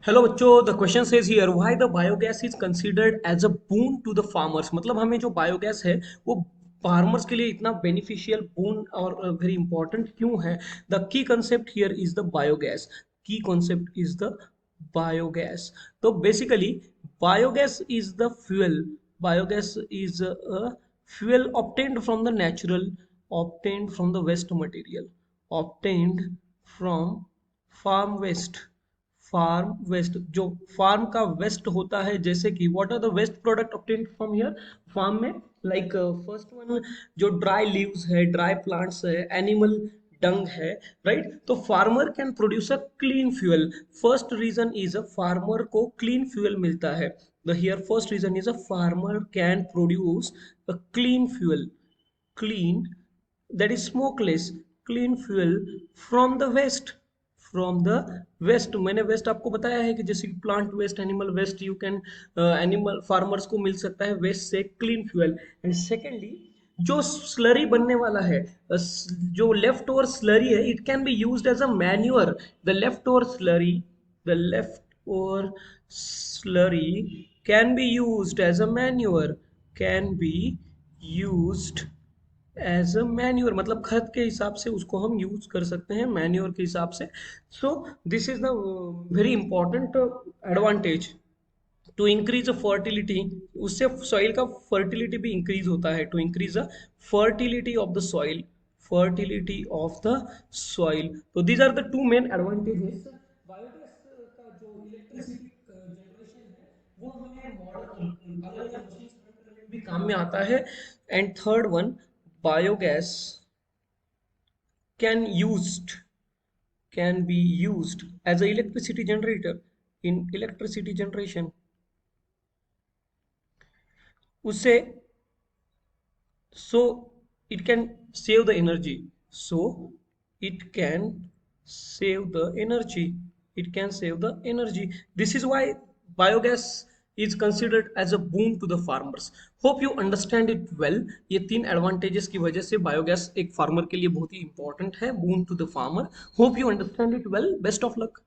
Hello बच्चों, the question says here why the biogas is considered as a boon to the farmers. मतलब हमें जो biogas है वो फार्मर्स के लिए इतना बेनिफिशियल बून और वेरी इंपॉर्टेंट क्यों है। The key concept here is the biogas. की कॉन्सेप्ट इज द बायोगैस। तो basically biogas is the fuel. Biogas is a fuel obtained from the natural, obtained from the waste material, obtained from farm waste। Farm waste, जो farm का waste होता है, जैसे कि what are the waste product obtained from here farm में। Like first one, जो dry leaves है, dry plants है, एनिमल डंग है, राइट। तो farmer can produce a clean fuel. First reason is a farmer को क्लीन फ्यूल मिलता है। The here first reason is a farmer can produce a clean fuel, clean, that is smokeless, clean fuel from the waste, from the waste. मैंने waste आपको बताया है कि जैसे कि plant waste, animal waste, you can animal farmers को मिल सकता है वेस्ट से क्लीन फ्यूल। एंड सेकेंडली, जो स्लरी बनने वाला है, जो लेफ्ट ओवर स्लरी है, it can be used as a manure. The leftover slurry, the leftover slurry can be used as a manure, can be used as a manure. मतलब खत के हिसाब से उसको हम यूज कर सकते हैं, मैन्योर के हिसाब से। So this is the very important advantage to increase a fertility. उससे सॉइल का फर्टिलिटी भी इंक्रीज होता है, to increase a fertility of the soil, fertility of the soil. तो these are the two main advantages. Biogas का जो electricity generation है वो हमें मॉडर्न अलग अलग मशीन रन करने में भी काम में आता है। And third one, biogas can used can be used as a electricity generator in electricity generation। उससे, so it can save the energy, so it can save the energy, it can save the energy। This is why biogas is considered as a boon to the farmers। hope you understand it well। ये तीन advantages की वजह से biogas एक farmer के लिए बहुत ही important है, boon to the farmer। hope you understand it well, best of luck।